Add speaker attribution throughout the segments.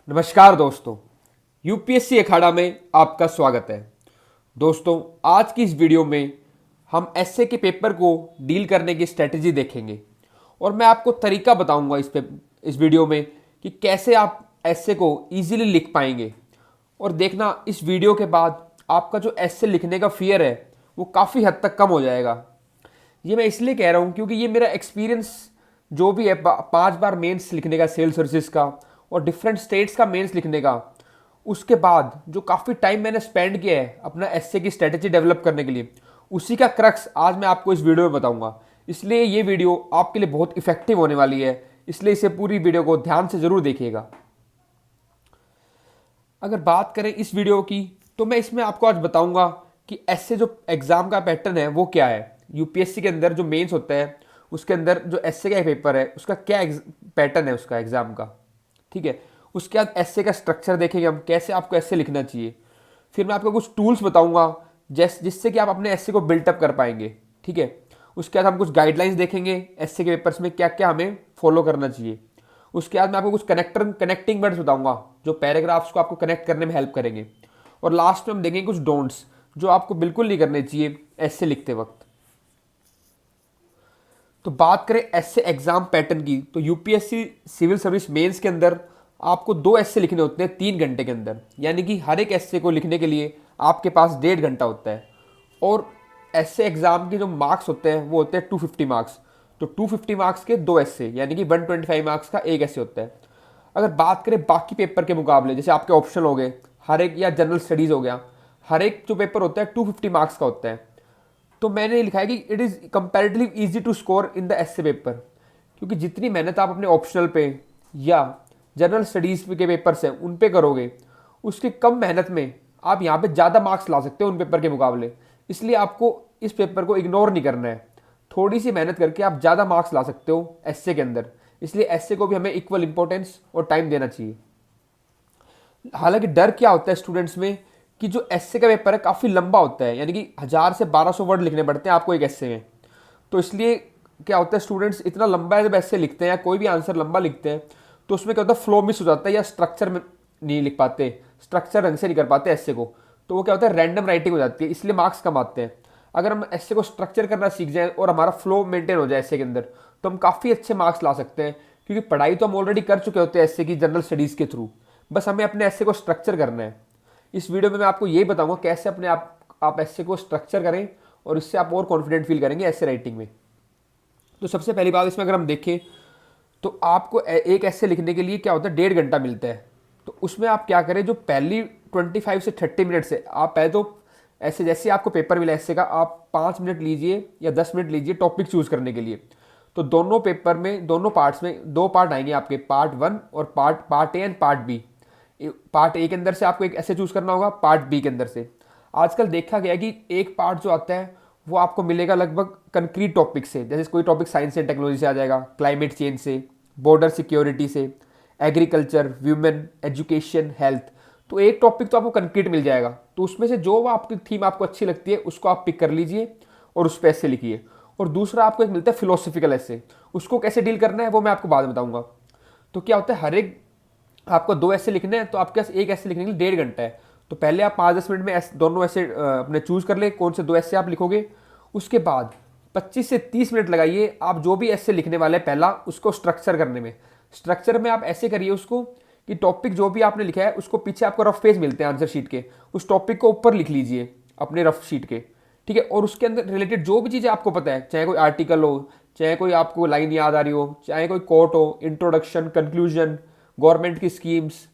Speaker 1: नमस्कार दोस्तों, यूपीएससी अखाड़ा में आपका स्वागत है। दोस्तों, आज की इस वीडियो में हम एसए के पेपर को डील करने की स्ट्रेटजी देखेंगे और मैं आपको तरीका बताऊंगा इस वीडियो में कि कैसे आप एसए को इजीली लिख पाएंगे। और देखना, इस वीडियो के बाद आपका जो एसए लिखने का फियर है वो काफ़ी हद तक कम हो जाएगा। ये मैं इसलिए कह रहा हूँ क्योंकि ये मेरा एक्सपीरियंस जो भी है 5 बार मेंस लिखने का सेल्स सर्विसेज का और डिफरेंट स्टेट्स का मेंस लिखने का, उसके बाद जो काफ़ी टाइम मैंने स्पेंड किया है अपना एसए की स्ट्रेटेजी डेवलप करने के लिए, उसी का क्रक्स आज मैं आपको इस वीडियो में बताऊंगा। इसलिए ये वीडियो आपके लिए बहुत इफेक्टिव होने वाली है, इसलिए इसे पूरी वीडियो को ध्यान से ज़रूर देखिएगा। अगर बात करें इस वीडियो की, तो मैं इसमें आपको आज बताऊंगा कि एसए जो एग्ज़ाम का पैटर्न है वो क्या है। यूपीएससी के अंदर जो मेंस होता है उसके अंदर जो एसए का पेपर है उसका क्या पैटर्न है उसका एग्ज़ाम का, ठीक है। उसके बाद एसए का स्ट्रक्चर देखेंगे हम, कैसे आपको एसए लिखना चाहिए। फिर मैं आपको कुछ टूल्स बताऊंगा जिससे कि आप अपने एसए को बिल्टअप कर पाएंगे, ठीक है। उसके बाद हम कुछ गाइडलाइंस देखेंगे एसए के पेपर्स में क्या क्या हमें फॉलो करना चाहिए। उसके बाद मैं आपको कुछ कनेक्टिंग वर्ड्स बताऊंगा जो पैराग्राफ्स को आपको कनेक्ट करने में हेल्प करेंगे। और लास्ट में हम देखेंगे कुछ डोंट्स जो आपको बिल्कुल नहीं करने चाहिए एसए लिखते वक्त। तो बात करें एसए एग्जाम पैटर्न की, तो यूपीएससी सिविल सर्विस मेंस के अंदर आपको 2 एसए लिखने होते हैं 3 घंटे के अंदर, यानी कि हर एक एसए को लिखने के लिए आपके पास 1.5 घंटा होता है। और एसए एग्जाम के जो मार्क्स होते हैं वो होते हैं 250 मार्क्स। तो 250 मार्क्स के 2 एसए, यानी कि 125 मार्क्स का एक एसए होता है। अगर बात करें बाकी पेपर के मुकाबले, जैसे आपके ऑप्शन हो गए हर एक, या जनरल स्टडीज़ हो गया, हर एक जो पेपर होता है 250 मार्क्स का होता है। तो मैंने लिखा है कि it is comparatively easy to score in the essay paper, क्योंकि जितनी मेहनत आप अपने ऑप्शनल पे या जनरल स्टडीज़ के पेपर्स हैं उन पे करोगे, उसकी कम मेहनत में आप यहाँ पे ज़्यादा मार्क्स ला सकते हो उन पेपर के मुकाबले। इसलिए आपको इस पेपर को इग्नोर नहीं करना है, थोड़ी सी मेहनत करके आप ज़्यादा मार्क्स ला सकते हो एसए के अंदर। इसलिए एसए को भी हमें इक्वल इंपॉर्टेंस और टाइम देना चाहिए। हालांकि डर क्या होता है स्टूडेंट्स में कि जो एसए का पेपर है काफ़ी लंबा होता है, यानी कि 1000 से 1200 वर्ड लिखने पड़ते हैं आपको एक एसए में। तो इसलिए क्या होता है, स्टूडेंट्स इतना लंबा है जब एसए लिखते हैं या कोई भी आंसर लंबा लिखते हैं तो उसमें क्या होता है, फ्लो मिस हो जाता है या स्ट्रक्चर में नहीं लिख पाते, स्ट्रक्चर ढंग से नहीं कर पाते एसए को। तो वो क्या होता है, रैंडम राइटिंग हो जाती है, इसलिए मार्क्स कम आते हैं। अगर हम एसए को स्ट्रक्चर करना सीख जाएं और हमारा फ्लो मेंटेन हो जाए एसए के अंदर, तो हम काफ़ी अच्छे मार्क्स ला सकते हैं, क्योंकि पढ़ाई तो हम ऑलरेडी कर चुके होते हैं एसए की जनरल स्टडीज़ के थ्रू। बस हमें अपने एसए को स्ट्रक्चर करना है। इस वीडियो में मैं आपको यही बताऊंगा कैसे अपने आप एसए को स्ट्रक्चर करें और इससे आप और कॉन्फिडेंट फील करेंगे एसए राइटिंग में। तो सबसे पहली बात इसमें अगर हम देखें तो आपको एक एसए लिखने के लिए क्या होता है, 1.5 घंटा मिलता है। तो उसमें आप क्या करें, जो पहली 25 से 30 मिनट से आप पहले तो ऐसे, जैसे आपको पेपर मिला एसए का, आप 5 मिनट लीजिए या 10 मिनट लीजिए टॉपिक चूज करने के लिए। तो दोनों पेपर में, दोनों पार्ट्स में 2 पार्ट आएंगे आपके, पार्ट 1 और part A and part B. Part A के अंदर से आपको एक ऐसे चूज करना होगा, पार्ट बी के अंदर से। आजकल देखा गया कि एक पार्ट जो आता है वो आपको मिलेगा लगभग कंक्रीट टॉपिक से, जैसे कोई टॉपिक साइंस एंड टेक्नोलॉजी से आ जाएगा, क्लाइमेट चेंज से, बॉर्डर सिक्योरिटी से, एग्रीकल्चर, व्यूमेन, एजुकेशन, हेल्थ। तो एक टॉपिक तो आपको कंक्रीट मिल जाएगा। तो उसमें से जो आपकी थीम आपको अच्छी लगती है उसको आप पिक कर लीजिए और उस पर ऐसे लिखिए। और दूसरा आपको एक मिलता है फिलोसफिकल ऐसे, उसको कैसे डील करना है वो मैं आपको बाद में बताऊंगा। तो क्या होता है, हर एक आपको 2 ऐसे लिखने हैं, तो आपके पास एक ऐसे लिखने के लिए 1.5 घंटा है। तो पहले आप 5-10 मिनट में दोनों ऐसे अपने चूज कर ले कौन से 2 ऐसे आप लिखोगे। उसके बाद 25 से 30 मिनट लगाइए आप जो भी ऐसे लिखने वाले हैं पहला उसको स्ट्रक्चर करने में। स्ट्रक्चर में आप ऐसे करिए उसको कि टॉपिक जो भी आपने लिखा है उसको पीछे आपको रफ पेज मिलते हैं आंसर शीट के, उस टॉपिक को ऊपर लिख लीजिए अपने रफ शीट के, ठीक है। और उसके अंदर रिलेटेड जो भी चीज़ें आपको पता है, चाहे कोई आर्टिकल हो, चाहे कोई आपको लाइन याद आ रही हो, चाहे कोई कोट हो, इंट्रोडक्शन, कंक्लूजन, गवर्नमेंट की स्कीम्स,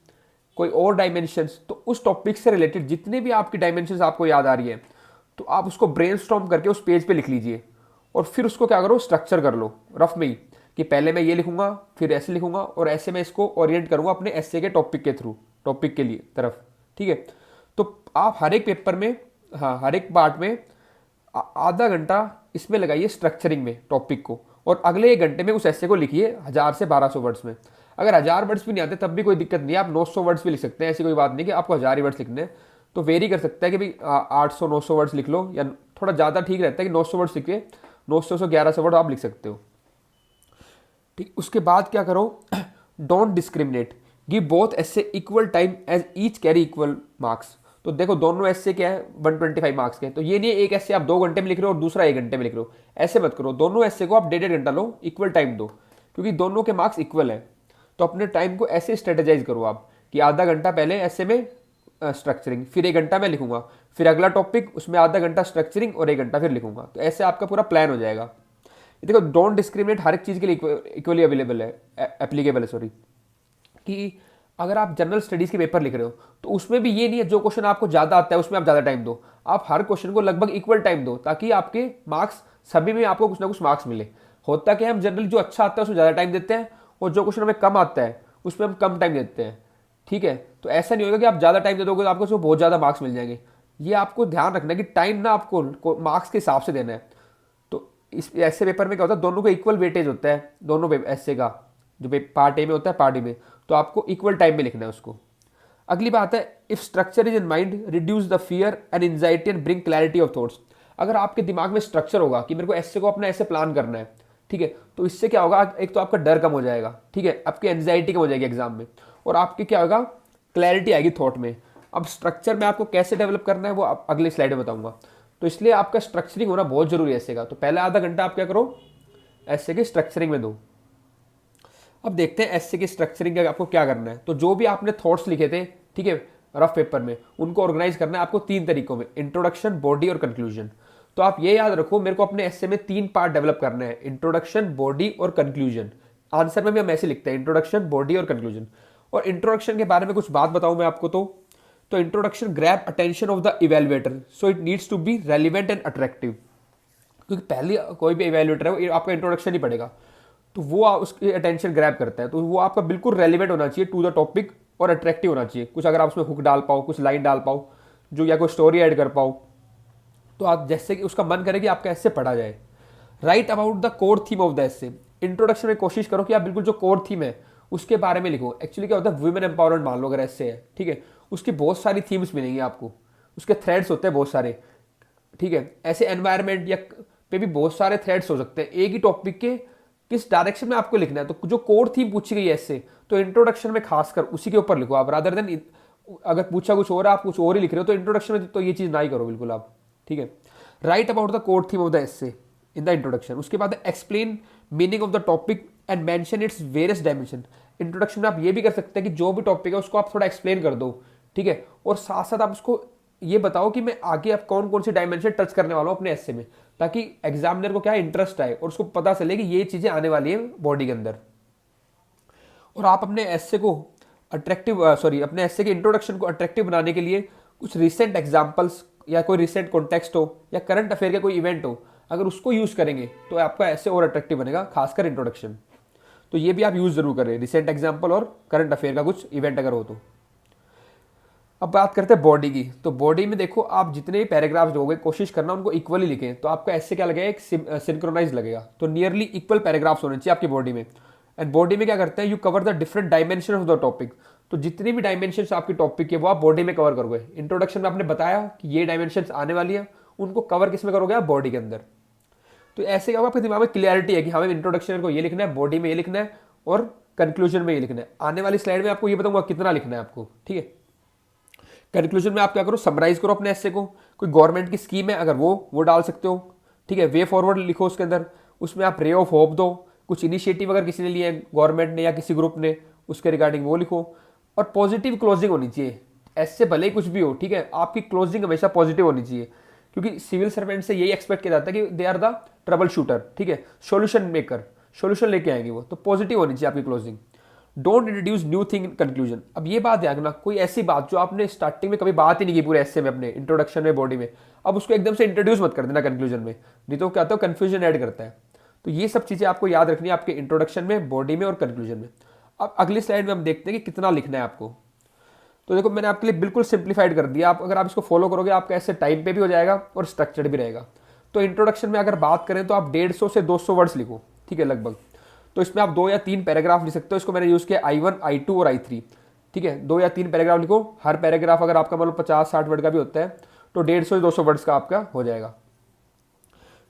Speaker 1: कोई और डायमेंशंस, तो उस टॉपिक से रिलेटेड जितने भी आपकी डायमेंशंस आपको याद आ रही है तो आप उसको ब्रेनस्टॉर्म करके उस पेज पे लिख लीजिए। और फिर उसको क्या करो, स्ट्रक्चर कर लो रफ में ही, कि पहले मैं ये लिखूंगा, फिर ऐसे लिखूंगा, और ऐसे मैं इसको ओरिएंट करूंगा अपने एसए के टॉपिक के थ्रू, टॉपिक के लिए तरफ, ठीक है। तो आप हर एक पेपर में, हाँ, हर एक पार्ट में आधा घंटा इसमें लगाइए स्ट्रक्चरिंग में टॉपिक को, और अगले 1 घंटे में उस ऐसे को लिखिए 1000 से 1200 वर्ड्स में। अगर 1000 वर्ड्स भी नहीं आते तब भी कोई दिक्कत नहीं है, आप 900 वर्ड्स भी लिख सकते हैं, ऐसी कोई बात नहीं कि आपको 1000 ही वर्ड्स लिखने हैं। तो वेरी कर सकता है कि भाई 800-900 वर्ड्स लिख लो, या थोड़ा ज़्यादा ठीक रहता है कि 900 वर्ड्स लिख के 900 से 1100 वर्ड आप लिख सकते हो, ठीक। उसके बाद क्या करो, don't discriminate, give both essay equal time as each carry equal marks. तो देखो दोनों एसे क्या है 125 मार्क्स के, तो ये नहीं है एक एसे आप 2 घंटे में लिख रहे हो और दूसरा 1 घंटे में लिख रहे हो, ऐसे मत करो। दोनों एसे को आप 1.5 घंटा लो, इक्वल टाइम दो, क्योंकि दोनों के मार्क्स इक्वल है। तो अपने टाइम को ऐसे स्ट्रेटेजाइज करो आप कि आधा घंटा पहले ऐसे में स्ट्रक्चरिंग, फिर 1 घंटा मैं लिखूंगा, फिर अगला टॉपिक उसमें आधा घंटा स्ट्रक्चरिंग और 1 घंटा फिर लिखूंगा। तो ऐसे आपका पूरा प्लान हो जाएगा। ये देखो डोंट डिस्क्रिमिनेट हर एक चीज़ के लिए इक्वली अवेलेबल है, एप्लीकेबल है, सॉरी। कि अगर आप जनरल स्टडीज़ के पेपर लिख रहे हो तो उसमें भी ये नहीं है जो क्वेश्चन आपको ज़्यादा आता है उसमें आप ज़्यादा टाइम दो, आप हर क्वेश्चन को लगभग इक्वल टाइम दो, ताकि आपके मार्क्स सभी में आपको कुछ ना कुछ मार्क्स मिले। होता क्या है, हम जनरली जो अच्छा आता है उसमें ज़्यादा टाइम देते हैं और जो क्वेश्चन हमें कम आता है उसमें हम कम टाइम देते हैं, ठीक है। तो ऐसा नहीं होगा कि आप ज़्यादा टाइम दे दोगे तो आपको उसमें बहुत ज़्यादा मार्क्स मिल जाएंगे। ये आपको ध्यान रखना है कि टाइम ना आपको मार्क्स के हिसाब से देना है। तो इस ऐसे पेपर में क्या होता है, दोनों को इक्वल वेटेज होता है, दोनों ऐसे का जो पार्ट ए में होता है पार्ट बी में, तो आपको इक्वल टाइम में लिखना है उसको। अगली बात है, if structure is in mind reduce the fear and anxiety and bring clarity of thoughts. अगर आपके दिमाग में स्ट्रक्चर होगा कि मेरे को ऐसे को अपना ऐसे प्लान करना है, ठीक है, तो इससे क्या होगा, एक तो आपका डर कम हो जाएगा, ठीक है, आपकी एंजाइटी कम हो जाएगी एग्जाम में, और आपकी क्या होगा, क्लैरिटी आएगी थॉट में। अब स्ट्रक्चर में आपको कैसे डेवलप करना है वो अगले स्लाइड में बताऊंगा। तो इसलिए आपका स्ट्रक्चरिंग होना बहुत जरूरी है ऐसे का। तो पहले आधा घंटा आप क्या करो, ऐसे के स्ट्रक्चरिंग में दो। अब देखते हैं एसए की स्ट्रक्चरिंग का आपको क्या करना है। तो जो भी आपने थॉट्स लिखे थे, ठीक है, रफ पेपर में, उनको ऑर्गेनाइज करना है आपको 3 तरीकों में, इंट्रोडक्शन, बॉडी और कंक्लूजन। तो आप ये याद रखो, मेरे को अपने एसए में 3 पार्ट डेवलप करना है, इंट्रोडक्शन, बॉडी और कंक्लूजन। आंसर में भी हम ऐसे लिखते हैं, इंट्रोडक्शन, बॉडी और कंक्लूजन। और इंट्रोडक्शन के बारे में कुछ बात बताऊं मैं आपको। तो introduction grab attention of the evaluator, so it needs to be relevant and attractive. क्योंकि पहले कोई भी इवेल्युएटर है वो आपका इंट्रोडक्शन ही पढ़ेगा, तो वो उसकी अटेंशन ग्रैब करता है। तो वो आपका बिल्कुल रेलिवेंट होना चाहिए टू द टॉपिक और अट्रैक्टिव होना चाहिए। कुछ अगर आप उसमें हुक डाल पाओ, कुछ लाइन डाल पाओ जो, या कोई स्टोरी ऐड कर पाओ, तो आप जैसे कि उसका मन करे कि आपका ऐसे पढ़ा जाए। Right about the core theme of the essay. Introduction में कोशिश करो कि आप बिल्कुल जो कोर थीम है उसके बारे में लिखो। एक्चुअली क्या होता है, वुमेन एम्पावरमेंट मान लो अगर ऐसे है, ठीक है, उसकी बहुत सारी थीम्स मिलेंगी आपको, उसके थ्रेड्स होते हैं बहुत सारे, ठीक है। ऐसे एनवायरमेंट या पे भी बहुत सारे थ्रेड्स हो सकते हैं। एक ही टॉपिक के किस डायरेक्शन में आपको लिखना है, तो जो कोर थीम पूछी गई है इससे, तो इंट्रोडक्शन में खासकर उसी के ऊपर लिखो आप, रादर देन अगर पूछा कुछ और आप कुछ और ही लिख रहे हो तो इंट्रोडक्शन में तो ये चीज़ ना ही करो बिल्कुल आप, ठीक है। Right about the core theme of the essay in the introduction. उसके बाद explain meaning of the topic and mention its various dimension. Introduction में आप ये भी कर सकते हैं कि जो भी टॉपिक है उसको आप थोड़ा एक्सप्लेन कर दो, ठीक है, और साथ साथ आप उसको ये बताओ कि मैं आगे आप कौन कौन सी डायमेंशन टच करने वाला हूँ अपने एसे में, ताकि एग्जामिनर को क्या इंटरेस्ट आए और उसको पता चले कि ये चीजें आने वाली है बॉडी के अंदर। और आप अपने एसे को अपने एसे के इंट्रोडक्शन को अट्रैक्टिव बनाने के लिए कुछ रिसेंट एग्जाम्पल्स या कोई रिसेंट कॉन्टेक्स्ट हो या करंट अफेयर का कोई इवेंट हो, अगर उसको यूज करेंगे तो आपका ऐसे और अट्रैक्टिव बनेगा, खासकर इंट्रोडक्शन। तो ये भी आप यूज जरूर करें, रिसेंट एग्जाम्पल और करंट अफेयर का कुछ इवेंट अगर हो तो। अब बात करते हैं बॉडी की। तो बॉडी में देखो, आप जितने भी पैराग्राफ्स दोगे कोशिश करना उनको इक्वली लिखें, तो आपका ऐसे क्या लगेगा, एक सिंक्रोनाइज लगेगा। तो नियरली इक्वल पैराग्राफ्स होने चाहिए आपकी बॉडी में। एंड बॉडी में क्या करते हैं, you cover the different dimension of the topic. तो जितनी भी डायमेंशन आपकी टॉपिक के वो आप बॉडी में कवर करोगे। इंट्रोडक्शन में आपने बताया कि ये डायमेंशन आने वाली है, उनको कवर किस में करोगे आप, बॉडी के अंदर। तो ऐसे क्या होगा, आपके दिमाग में क्लियरिटी है कि हमें इंट्रोडक्शन को ये लिखना है, बॉडी में ये लिखना है और कंक्लूजन में ये लिखना है। आने वाली स्लाइड में आपको ये बताऊंगा कितना लिखना है आपको, ठीक है। कंक्लूजन में आप क्या करो, समराइज करो अपने ऐसे को। कोई गवर्नमेंट की स्कीम है अगर वो डाल सकते हो, ठीक है। वे फॉरवर्ड लिखो उसके अंदर, उसमें आप रे ऑफ होप दो। कुछ इनिशिएटिव अगर किसी ने लिया है गवर्नमेंट ने या किसी ग्रुप ने, उसके रिगार्डिंग वो लिखो। और पॉजिटिव क्लोजिंग होनी चाहिए, ऐसे भले ही कुछ भी हो, ठीक है, आपकी क्लोजिंग हमेशा पॉजिटिव होनी चाहिए, क्योंकि सिविल सर्वेंट से यही एक्सपेक्ट किया जाता है कि they are the trouble shooter, ठीक है, सोल्यूशन मेकर, सोल्यूशन लेके आएंगे वो। तो पॉजिटिव होनी चाहिए आपकी closing. Don't introduce new thing in conclusion. अब ये बात ध्यान रखना, कोई ऐसी बात जो आपने स्टार्टिंग में कभी बात ही नहीं की पूरे ऐसे में, अपने इंट्रोडक्शन में, बॉडी में, अब उसको एकदम से इंट्रोड्यूस मत कर देना कंक्लूजन में, नहीं तो क्या होता है, कंफ्यूजन ऐड करता है। तो ये सब चीजें आपको याद रखनी है आपके इंट्रोडक्शन में, बॉडी में और कंक्लूजन में। अब अगली स्लाइड में हम देखते हैं कि कितना लिखना है आपको। तो देखो मैंने आपके लिए बिल्कुल सिंप्लीफाइड कर दिया। आप अगर आप इसको फॉलो करोगे आपका ऐसे टाइम पे भी हो जाएगा और स्ट्रक्चर्ड भी रहेगा। तो इंट्रोडक्शन में अगर बात करें तो आप 150 से 200 वर्ड्स लिखो, ठीक है, लगभग। तो इसमें आप 2 या 3 पैराग्राफ लिख सकते हो। इसको मैंने यूज किया I1, I2 और I3, ठीक है। 2 या 3 पैराग्राफ लिखो। हर पैराग्राफ अगर आपका मतलब 50-60 वर्ड का भी होता है तो 150 से 200 वर्ड्स का आपका हो जाएगा।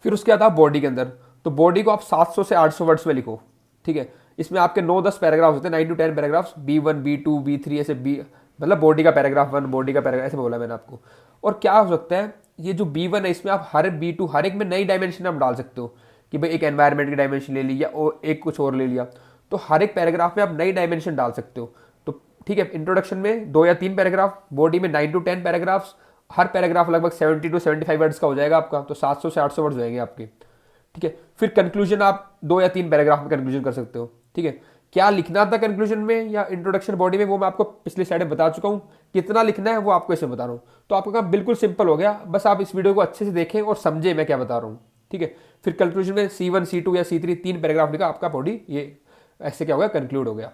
Speaker 1: फिर उसके बाद आप बॉडी के अंदर, तो बॉडी को आप 700 से 800 वर्ड्स में लिखो, ठीक है। इसमें आपके 9-10 पैराग्राफ होते हैं, 9 to 10 paragraphs, B1 B2 B3 ऐसे बी, मतलब बॉडी का पैराग्राफ 1, बॉडी का पैराग्राफ, ऐसे बोला मैंने आपको। और क्या हो सकता है, ये जो B1 है इसमें आप हर B2 हर एक में नई डायमेंशन आप डाल सकते हो कि भाई एक एनवायरनमेंट की डायमेंशन ले ली या एक कुछ और ले लिया, तो हर एक पैराग्राफ में आप नई डायमेंशन डाल सकते हो। तो ठीक है, इंट्रोडक्शन में 2 या 3 पैराग्राफ, बॉडी में 9 to 10 पैराग्राफ्स, हर पैराग्राफ लगभग 70 to 75 वर्ड्स का हो जाएगा आपका, तो 700 से 800 वर्ड्स हो जाएंगे आपके। ठीक है, फिर कंक्लूजन आप 2 या 3 पैराग्राफ में कंक्लूजन कर सकते हो। ठीक है, क्या लिखना था कंक्लूजन में या इंट्रोडक्शन बॉडी में, वो मैं आपको पिछले स्लाइड में बता चुका हूँ। कितना लिखना है वो आपको ऐसे बता रहा हूँ। तो आपका काम बिल्कुल सिंपल हो गया, बस आप इस वीडियो को अच्छे से देखें और समझें मैं क्या बता रहा हूँ। ठीक है, फिर कंक्लूजन में C1 C2 या C3 3 पैराग्राफ लिखा, आपका बॉडी ये ऐसे क्या हो गया, कंक्लूड हो गया।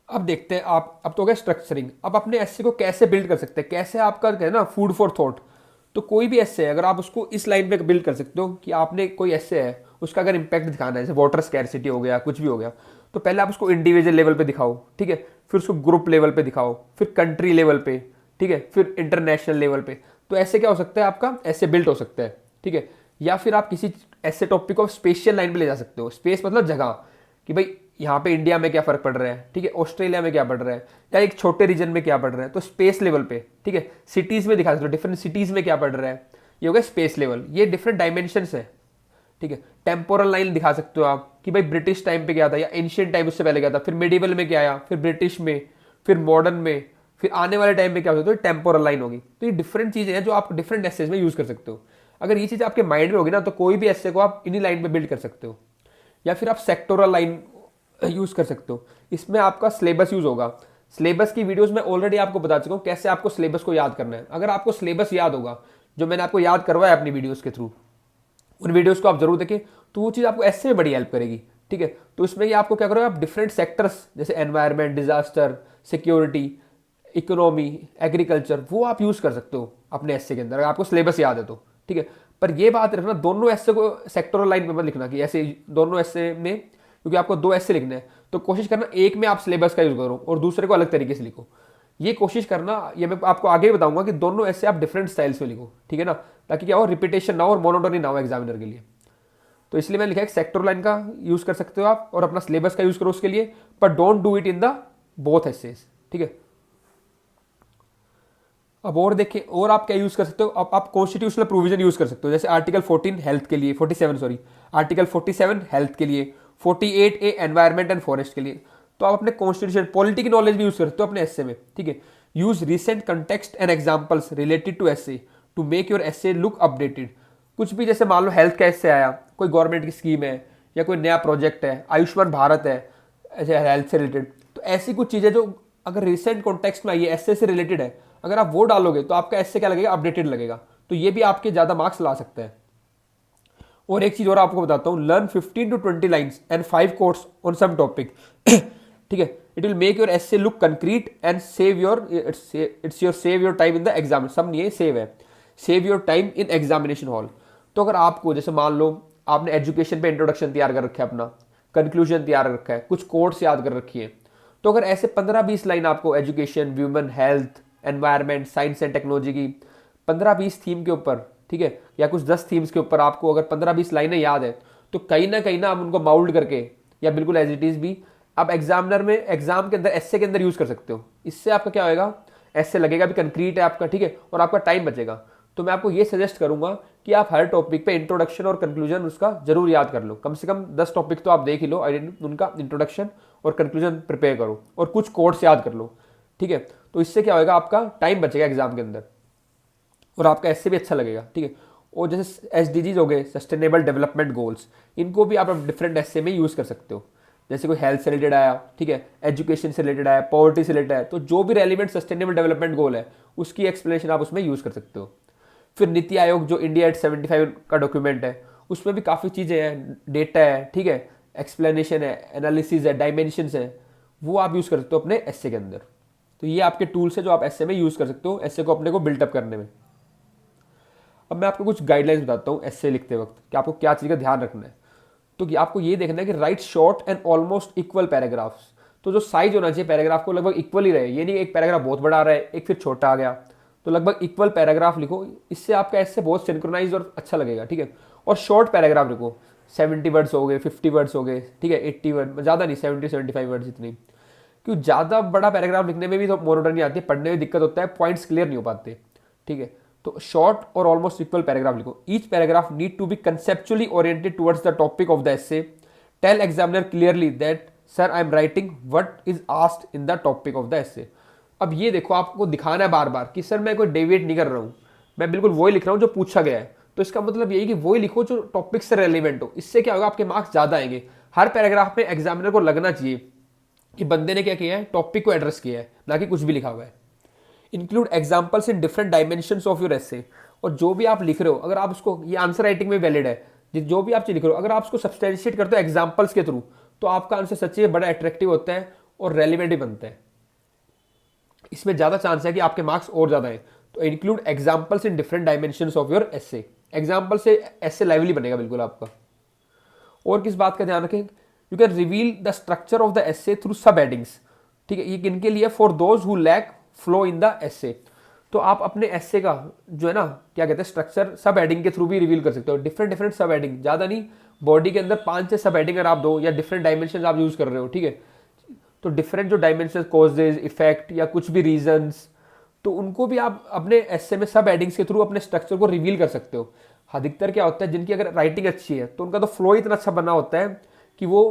Speaker 1: अब देखते हैं आप, अब तो हो गया स्ट्रक्चरिंग। अब अपने एसे को कैसे बिल्ड कर सकते हैं, कैसे आपका है ना फूड फॉर थॉट। तो कोई भी एसे है अगर आप उसको इस लाइन पे बिल्ड कर सकते हो कि आपने कोई एसे है उसका अगर इंपैक्ट दिखाना है, जैसे वाटर स्कैरसिटी हो गया, कुछ भी हो गया, तो पहले आप उसको इंडिविजुअल लेवल पे दिखाओ। ठीक है, फिर उसको ग्रुप लेवल पे दिखाओ, फिर कंट्री लेवल पे, ठीक है, फिर इंटरनेशनल लेवल पे। तो ऐसे क्या हो सकता है, आपका ऐसे बिल्ड हो सकता है। ठीक है, या फिर आप किसी ऐसे टॉपिक को स्पेशल लाइन पे ले जा सकते हो। स्पेस मतलब जगह, कि भाई यहाँ पे इंडिया में क्या फर्क पड़ रहा है, ठीक है, ऑस्ट्रेलिया में क्या पड़ रहा है, या एक छोटे रीजन में क्या पड़ रहा है, तो स्पेस लेवल पे। ठीक है, सिटीज में दिखा सकते हो, डिफरेंट सिटीज में क्या पड़ रहा है, ये हो गया स्पेस लेवल। ये डिफरेंट डायमेंशंस है। ठीक है, टेम्पोरल लाइन दिखा सकते हो आप कि भाई ब्रिटिश टाइम पे क्या था, या एंशियंट टाइम उससे पहले क्या था, फिर मेडिवल में क्या आया, फिर ब्रिटिश में, फिर मॉडर्न में, फिर आने वाले टाइम में क्या हो सकता है, टेम्पोरल लाइन होगी। तो ये डिफरेंट चीजें हैं जो आप डिफरेंट एसेज में यूज कर सकते हो। अगर ये चीज आपके माइंड में होगी ना, तो कोई भी एसे को आप इन्हीं लाइन पे बिल्ड कर सकते हो। या फिर आप सेक्टोरल लाइन यूज कर सकते हो, इसमें आपका सिलेबस यूज होगा। सिलेबस की वीडियोस में ऑलरेडी आपको बता चुका हूँ कैसे आपको सिलेबस को याद करना है। अगर आपको सिलेबस याद होगा, जो मैंने आपको याद करवाया अपनी वीडियोस के थ्रू, उन वीडियोस को आप जरूर देखें, तो वो चीज़ आपको ऐसे में बड़ी हेल्प करेगी। ठीक है, तो इसमें ये आपको क्या करोगे, आप डिफरेंट सेक्टर्स जैसे environment, disaster, security, economy, agriculture, वो आप यूज कर सकते हो अपने एस्से के अंदर, अगर आपको सिलेबस याद है तो। ठीक है, पर ये बात रखना दोनों एस्से को सेक्टोरल लाइन में मत लिखना कि ऐसे दोनों एस्से में, क्योंकि आपको 2 एस्से लिखने हैं, तो कोशिश करना एक में आप सिलेबस का यूज करो और दूसरे को अलग तरीके से लिखो। ये कोशिश करना, ये मैं आपको आगे ही बताऊंगा कि दोनों ऐसे आप डिफरेंट स्टाइल्स में लिखो। ठीक है ना, ताकि क्या हो, रिपीटेशन ना हो और मोनोटोनी ना हो एग्जामिनर के लिए। तो इसलिए मैंने लिखा है सेक्टर लाइन का यूज कर सकते हो आप और अपना सिलेबस का यूज करो उसके लिए, पर don't do it in the both essays. ठीक है, अब और देखिए, और आप क्या यूज कर सकते हो, अब आप कॉन्स्टिट्यूशनल प्रोविजन यूज कर सकते हो, जैसे आर्टिकल 14 हेल्थ के लिए, 47 सॉरी, आर्टिकल 47 हेल्थ के लिए, 48A एनवायरमेंट एंड फॉरेस्ट के लिए। तो आप अपने कॉन्स्टिट्यूशन, पॉलिटी की नॉलेज भी यूज कर सकते हो अपने एस्से में। ठीक है, use recent context and examples related to essay to make your essay look updated. कुछ भी, जैसे मान लो हेल्थ का एस्से आया, कोई गवर्नमेंट की स्कीम है या कोई नया प्रोजेक्ट है, आयुष्मान भारत है ऐसे हेल्थ से रिलेटेड, तो ऐसी कुछ चीजें जो अगर रिसेंट कॉन्टेक्स्ट में आई है, एस्से से रिलेटेड है, अगर आप वो डालोगे तो आपका एस्से क्या लगेगा, अपडेटेड लगेगा। तो ये भी आपके ज्यादा मार्क्स ला सकता है। और एक चीज और आपको बताता हूँ, learn 15 to 20 lines and 5 quotes on some topic. ठीक है, it will make your essay look concrete and save your save your time in the exam. सब नहीं है, सेव है, save your time in examination hall. तो अगर आपको, जैसे मान लो आपने एजुकेशन पे इंट्रोडक्शन तैयार कर रखा है, अपना कंक्लूजन तैयार कर रखा है, कुछ कोट्स याद कर रखी है, तो अगर ऐसे 15-20 लाइन आपको education, women health, environment, science and technology की 15-20 थीम के ऊपर, ठीक है, या कुछ 10 थीम्स के ऊपर आपको अगर 15-20 लाइनें याद है, तो कहीं ना आप उनको माउल्ड करके या बिल्कुल एज इट इज भी आप एग्जामिनर में, एग्जाम के अंदर, एस्से के अंदर यूज कर सकते हो। इससे आपका क्या होएगा, एस्से लगेगा भी कंक्रीट है आपका। ठीक है, और आपका टाइम बचेगा। तो मैं आपको ये सजेस्ट करूंगा कि आप हर टॉपिक पे इंट्रोडक्शन और कंक्लूजन उसका जरूर याद कर लो। कम से कम 10 टॉपिक तो आप देख ही लो, उनका इंट्रोडक्शन और कंक्लूजन प्रिपेयर करो और कुछ कोड्स याद कर लो। ठीक है, तो इससे क्या होगा, आपका टाइम बचेगा एग्जाम के अंदर और आपका एस्से भी अच्छा लगेगा। ठीक है, और जैसे SDGs हो गए, सस्टेनेबल डेवलपमेंट गोल्स, इनको भी आप डिफरेंट एस्से में यूज कर सकते हो। जैसे कोई हेल्थ से रिलेटेड आया, ठीक है, एजुकेशन से रिलेटेड आया, पॉवर्टी से रिलेटेड आया, तो जो भी रेलिवेंट सस्टेनेबल डेवलपमेंट गोल है उसकी एक्सप्लेनेशन आप उसमें यूज कर सकते हो। फिर नीति आयोग जो इंडिया एट 75 का डॉक्यूमेंट है, उसमें भी काफ़ी चीज़ें हैं, डेटा है, ठीक है, एक्सप्लेनेशन है, एनालिसिस है, डायमेंशंस है, वो आप यूज़ कर सकते हो अपने एस्से के अंदर। तो ये आपके टूल्स है जो आप एस्से में यूज़ कर सकते हो एस्से को अपने को बिल्टअप करने में। अब मैं आपको कुछ गाइडलाइंस बताता हूँ एस्से लिखते वक्त कि आपको क्या चीज़ का ध्यान रखना है। तो आपको ये देखना है कि right short and almost equal paragraphs. तो जो साइज होना चाहिए पैराग्राफ को लगभग इक्वल ही रहे, ये नहीं एक पैराग्राफ बहुत बड़ा आ रहा है, एक फिर छोटा आ गया। तो लगभग इक्वल पैराग्राफ लिखो, इससे आपका एस्से बहुत सिंक्रोनाइज और अच्छा लगेगा। ठीक है, और शॉर्ट पैराग्राफ लिखो, 70 वर्ड्स हो गए, 50 वर्ड्स हो गए, ठीक है, 80 वर्ड, ज़्यादा नहीं, 70-75 वर्ड्स इतनी। क्यों, ज़्यादा बड़ा पैराग्राफ लिखने में भी तो मोनोटनी आती है, पढ़ने में दिक्कत होता है, पॉइंट्स क्लियर नहीं हो पाते, ठीक है। तो शॉर्ट और ऑलमोस्ट इक्वल पैराग्राफ लिखो। Each paragraph need to be conceptually oriented towards the topic of the essay. Tell examiner clearly that sir I am writing what is asked in the topic of the essay. अब ये देखो, आपको दिखाना है बार बार कि sir मैं कोई deviate नहीं कर रहा हूँ, मैं बिल्कुल वही लिख रहा हूँ जो पूछा गया है। तो इसका मतलब यही कि वही लिखो जो टॉपिक से रेलिवेंट हो। इससे क्या होगा, आपके मार्क्स ज़्यादा आएंगे। हर पैराग्राफ में एग्जामिनर को लगना चाहिए कि बंदे ने क्या किया है, टॉपिक को एड्रेस किया है, ना कि कुछ भी लिखा हुआ है। Include examples in different dimensions of your एसे। और जो भी आप लिख रहे हो, अगर आप उसको, ये आंसर राइटिंग में वैलिड है, जो भी आप चीज लिख रहे हो, अगर आप उसको सब्सटेंशिएट करते हो एग्जाम्पल्स के थ्रू, तो आपका आंसर सच्ची बड़ा अट्रैक्टिव होता है और रेलिवेंट भी बनता है। इसमें ज़्यादा चांस है कि आपके मार्क्स और ज़्यादा है। तो include examples in different dimensions of your essay. Example से एसे लाइवली बनेगा बिल्कुल आपका। और किस बात का ध्यान रखें, you can reveal the structure of the essay through sub headings. ठीक है, ये किनके लिए, for those who lack flow in the essay. तो आप अपने एसे का जो है ना, क्या कहते हैं, स्ट्रक्चर सब एडिंग के थ्रू भी रिवील कर सकते हो। डिफरेंट डिफरेंट सब एडिंग, ज़्यादा नहीं, बॉडी के अंदर 5 से सब एडिंग अगर आप दो, या डिफरेंट डायमेंशन आप यूज कर रहे हो, ठीक है, तो डिफरेंट जो डायमेंशन, कॉजेज, इफेक्ट या कुछ भी रीजंस, तो उनको भी आप अपने एसे में सब एडिंग्स के थ्रू अपने स्ट्रक्चर को रिवील कर सकते हो। अधिकतर क्या होता है, जिनकी अगर राइटिंग अच्छी है तो उनका तो फ्लो इतना अच्छा बना होता है कि वो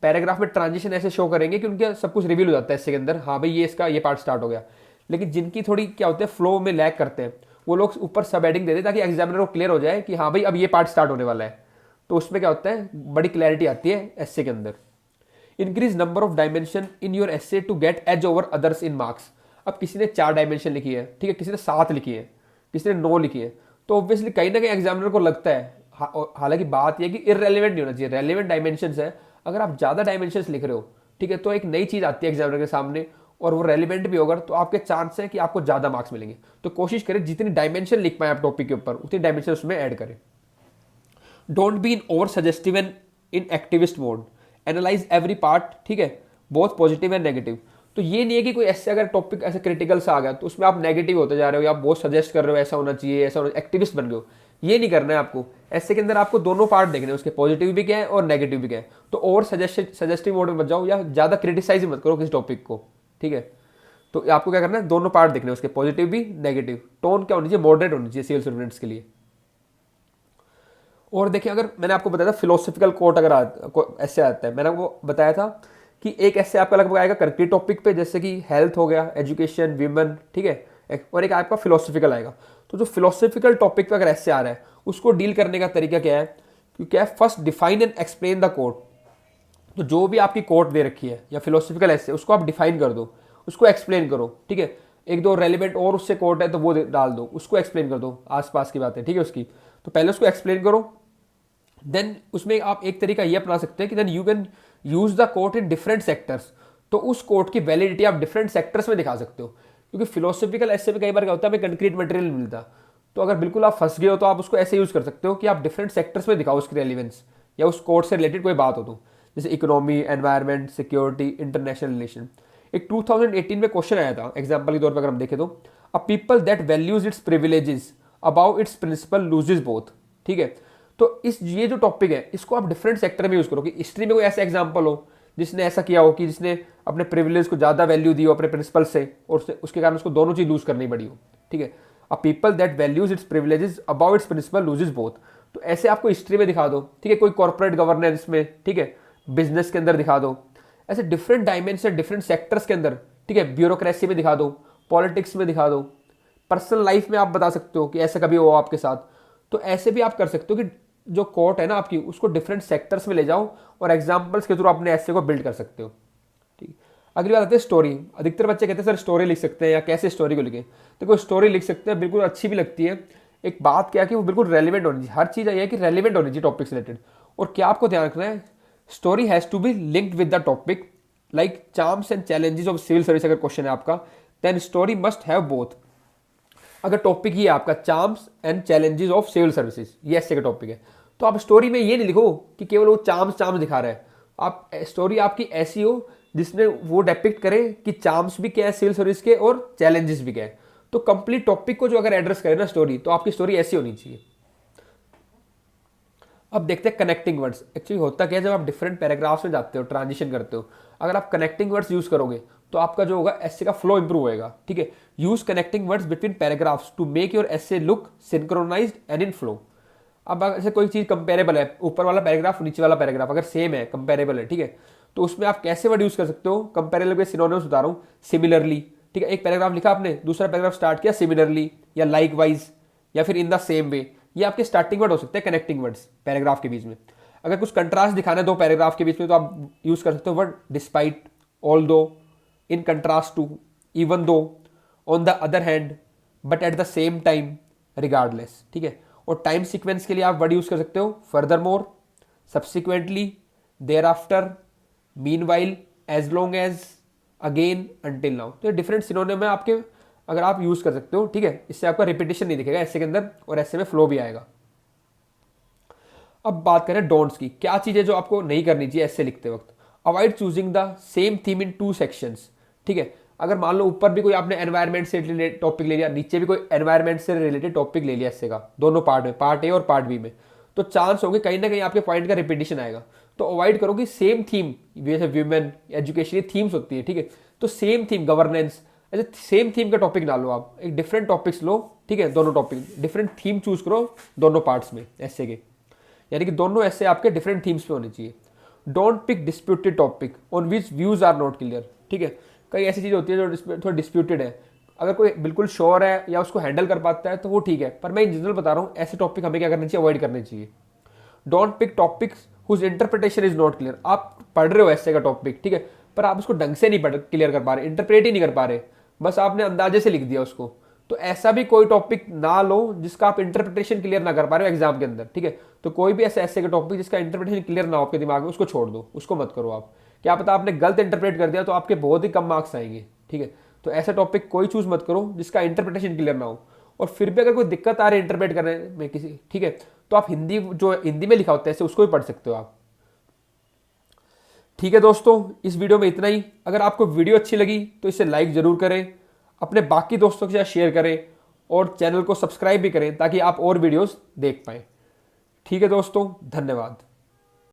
Speaker 1: पैराग्राफ में ट्रांजिशन ऐसे शो करेंगे कि उनके सब कुछ रिवील हो जाता है एसे के अंदर, हाँ भाई ये इसका ये पार्ट स्टार्ट हो गया। लेकिन जिनकी थोड़ी क्या होते हैं, फ्लो में लैग करते हैं, वो लोग ऊपर सब एडिंग दे देते ताकि एग्जामिनर को क्लियर हो जाए कि हाँ भाई अब ये पार्ट स्टार्ट होने वाला है। तो उसमें क्या होता है, बड़ी क्लैरिटी आती है एसे के अंदर। Increase number of dimension in your essay to get edge over others in marks. अब किसी ने 4 डायमेंशन लिखी है, ठीक है, किसी ने 7 लिखी है, किसी ने 9 लिखी है, तो ऑब्वियसली कहीं ना कहीं एग्जामिनर को लगता है, हालांकि बात यह कि इररेलेवेंट नहीं होना चाहिए, रेलेवेंट डायमेंशन है। अगर आप ज़्यादा डायमेंशन लिख रहे हो, ठीक है, तो एक नई चीज़ आती है एग्जामिनर के सामने और वो रेलिवेंट भी होगा, तो आपके चांस है कि आपको ज़्यादा मार्क्स मिलेंगे। तो कोशिश करें जितनी डायमेंशन लिख पाए आप टॉपिक के ऊपर, उतनी डायमेंशन उसमें ऐड करें। Don't be in over suggestive and in activist mode. Analyse every part, ठीक है, बोथ पॉजिटिव एंड नेगेटिव। तो ये नहीं है कि कोई ऐसे अगर टॉपिक ऐसे क्रिटिकल सा आ गया तो उसमें आप नेगेटिव होते जा रहे हो या आप बहुत सजेस्ट कर रहे हो ऐसा होना चाहिए, ऐसा होना, एक्टिविस्ट बन गए हो। ये नहीं करना है आपको। ऐसे के अंदर आपको दोनों पार्ट देखने हैं, उसके पॉजिटिव भी क्या है और नेगेटिव भी क्या है। तो ओवर सजेस्टिव मोड में मत जाओ या ज़्यादा क्रिटिसाइज मत करो किसी टॉपिक को, ठीक है। तो आपको क्या करना है, दोनों पार्ट देखने हैं, उसके पॉजिटिव भी नेगेटिव। टोन क्या होनी चाहिए, मॉडरेट होनी चाहिए सिविल सर्वेंट्स के लिए। और देखिए, अगर मैंने आपको बताया था फिलोसफिकल कोट अगर ऐसे आता है, मैंने आपको बताया था कि एक ऐसे आपका लगभग आएगा कंक्रीट टॉपिक पे, जैसे कि हेल्थ हो गया, एजुकेशन, विमेन, ठीक है, और एक आपका फिलोसफिकल आएगा। तो जो फिलोसफिकल टॉपिक पे अगर ऐसे आ रहा है, उसको डील करने का तरीका क्या है, क्योंकि क्या है, first define and explain the quote. तो जो भी आपकी कोट दे रखी है या फिलोसफिकल ऐसे, उसको आप डिफाइन कर दो, उसको एक्सप्लेन करो, ठीक है। एक दो रेलिवेंट और उससे कोट है तो वो डाल दो, उसको एक्सप्लेन कर दो, आसपास की बातें, ठीक है उसकी। तो पहले उसको एक्सप्लेन करो, देन उसमें आप एक तरीका ये अपना सकते हैं कि then you can use the quote in different sectors. तो उस कोट की वैलिडिटी आप डिफरेंट सेक्टर्स में दिखा सकते हो, क्योंकि फिलोसफिकल ऐसे में कई बार क्या होता है, हमें कंक्रीट मटेरियल मिलता। तो अगर बिल्कुल आप फंस गए हो तो आप उसको ऐसे यूज कर सकते हो कि आप डिफरेंट सेक्टर्स में दिखाओ उसकी रेलिवेंस, या उस कोट से रिलेटेड कोई बात हो तो, जैसे economy, environment, security, international relation. एक 2018 में क्वेश्चन आया था एग्जाम्पल के तौर पर अगर हम देखें तो, a people that values its privileges above its principles loses both, ठीक है। तो इस ये जो टॉपिक है इसको आप डिफरेंट सेक्टर में यूज करो, कि हिस्ट्री में कोई ऐसा एग्जाम्पल हो जिसने ऐसा किया हो कि जिसने अपने प्रिविलेज को ज़्यादा वैल्यू दी हो अपने प्रिंसिपल से, और उसके कारण उसको दोनों चीज़ लूज करनी पड़ी हो, ठीक है। A people that values its privileges above its principles loses both. तो ऐसे आपको हिस्ट्री में दिखा दो, ठीक है, कोई कॉर्पोरेट गवर्नेंस में, ठीक है, बिजनेस के अंदर दिखा दो, ऐसे डिफरेंट डायमेंशन डिफरेंट सेक्टर्स के अंदर, ठीक है, ब्यूरोक्रेसी में दिखा दो, पॉलिटिक्स में दिखा दो, पर्सनल लाइफ में आप बता सकते हो कि ऐसा कभी हो आपके साथ। तो ऐसे भी आप कर सकते हो कि जो कोट है ना आपकी, उसको डिफरेंट सेक्टर्स में ले जाओ और एग्जाम्पल्स के थ्रू अपने ऐसे को बिल्ड कर सकते हो, ठीक। अगली बात आती है स्टोरी। अधिकतर बच्चे कहते हैं सर स्टोरी लिख सकते हैं या कैसे स्टोरी को लिखें। देखो स्टोरी लिख सकते हैं, बिल्कुल अच्छी भी लगती है। एक बात क्या है कि वो बिल्कुल रेलिवेंट होनी चाहिए, हर चीज़ ये है कि रेलिवेंट होनी चाहिए टॉपिक से रिलेटेड। और क्या आपको ध्यान रखना है, story has to be linked with the topic, like charms and challenges of civil service अगर क्वेश्चन है आपका, then story must have both. अगर टॉपिक ये आपका charms and challenges of civil services, ये ऐसे का टॉपिक है, तो आप स्टोरी में ये नहीं लिखो कि केवल वो चार्म्स दिखा रहा है। आप स्टोरी आपकी ऐसी हो जिसमें वो डेपिक्ट करे कि चार्म्स भी क्या है सिविल सर्विस के और चैलेंजेस भी क्या है। तो कंप्लीट टॉपिक को जो अगर एड्रेस करे ना स्टोरी, तो आपकी स्टोरी ऐसी होनी चाहिए। अब देखते हैं कनेक्टिंग वर्ड्स। एक्चुअली होता क्या है, जब आप डिफरेंट पैराग्राफ्स में जाते हो, ट्रांजिशन करते हो, अगर आप कनेक्टिंग वर्ड्स यूज करोगे तो आपका जो होगा एस्से का फ्लो इंप्रूव होएगा। ठीक है, use connecting words between paragraphs to make your essay look synchronised and in flow. अब ऐसे कोई चीज कंपेरेबल है, ऊपर वाला पैराग्राफ नीचे वाला पैराग्राफ अगर सेम है, कंपेरेबल है, ठीक है, तो उसमें आप कैसे वर्ड यूज कर सकते हो? कंपेरेबल के सिनोनिम्स बता रहा हूँ। सिमिलरली, ठीक है, एक पैराग्राफ लिखा आपने, दूसरा पैराग्राफ स्टार्ट किया सिमिलरली या लाइक वाइज या फिर इन द सेम वे, ये आपके स्टार्टिंग वर्ड हो सकते हैं कनेक्टिंग वर्ड्स पैराग्राफ के बीच में। अगर कुछ कंट्रास्ट दिखाना है दो पैराग्राफ के बीच में तो आप यूज कर सकते हो word despite, although, in contrast to, even though, on the other hand, but at the same time, regardless. ठीक है, और टाइम सीक्वेंस के लिए आप वर्ड यूज कर सकते हो furthermore, subsequently, thereafter, meanwhile, as long as, again, until now. तो ये डिफरेंट सिनोनिम है आपके, अगर आप यूज कर सकते हो। ठीक है, इससे आपका रिपीटेशन नहीं दिखेगा ऐसे के अंदर और ऐसे में फ्लो भी आएगा। अब बात करें डोंट्स की, क्या चीजें जो आपको नहीं करनी चाहिए ऐसे लिखते वक्त। Avoid choosing the same theme in two sections. ठीक है, अगर मान लो ऊपर भी कोई आपने एनवायरमेंट से रिलेटेड टॉपिक ले लिया, नीचे भी कोई एनवायरमेंट से रिलेटेड टॉपिक ले लिया ऐसे का, दोनों पार्ट में, पार्ट ए और पार्ट बी में, तो चांस होगी कहीं ना कहीं आपके पॉइंट का रिपीटेशन आएगा। तो अवॉइड करो कि सेम थीम, जैसे व्यूमेन, एजुकेशन, ये थीम्स होती है। ठीक है, तो सेम थीम, गवर्नेंस, ऐसे सेम थीम का टॉपिक ना लो आप, एक डिफरेंट टॉपिक्स लो। ठीक है, दोनों टॉपिक डिफरेंट थीम चूज करो दोनों पार्ट्स में ऐसे के, यानी कि दोनों ऐसे आपके डिफरेंट थीम्स पे होने चाहिए। Don't pick disputed topic on which views are not clear. ठीक है, कई ऐसी चीज़ होती है जो थोड़ा डिस्प्यूटेड है, अगर कोई बिल्कुल श्योर है या उसको हैंडल कर पाता है तो वो ठीक है, पर मैं इन जनरल बता रहा हूँ ऐसे टॉपिक हमें क्या करना चाहिए, अवॉइड करने चाहिए। Don't pick topics whose interpretation is not clear. आप पढ़ रहे हो ऐसे का टॉपिक, ठीक है, पर आप उसको ढंग से नहीं पढ़ क्लियर कर पा रहे, इंटरप्रेट ही नहीं कर पा रहे, बस आपने अंदाजे से लिख दिया उसको। तो ऐसा भी कोई टॉपिक ना लो जिसका आप इंटरप्रिटेशन क्लियर ना कर पा रहे हो एग्जाम के अंदर। ठीक है, तो कोई भी ऐसे का टॉपिक जिसका इंटरप्रिटेशन क्लियर ना हो आपके दिमाग में, उसको छोड़ दो, उसको मत करो आप। क्या पता आपने गलत इंटरप्रेट कर दिया तो आपके बहुत ही कम मार्क्स आएंगे। ठीक है, तो ऐसा टॉपिक कोई चूज मत करो जिसका इंटरप्रिटेशन क्लियर ना हो। और फिर भी अगर कोई दिक्कत आ रही है इंटरप्रेट करने में किसी, ठीक है, तो आप हिंदी, जो हिंदी में लिखा होता है ऐसे, उसको भी पढ़ सकते हो आप। ठीक है दोस्तों, इस वीडियो में इतना ही। अगर आपको वीडियो अच्छी लगी तो इसे लाइक जरूर करें, अपने बाकी दोस्तों के साथ शेयर करें और चैनल को सब्सक्राइब भी करें ताकि आप और वीडियोस देख पाएं। ठीक है दोस्तों, धन्यवाद।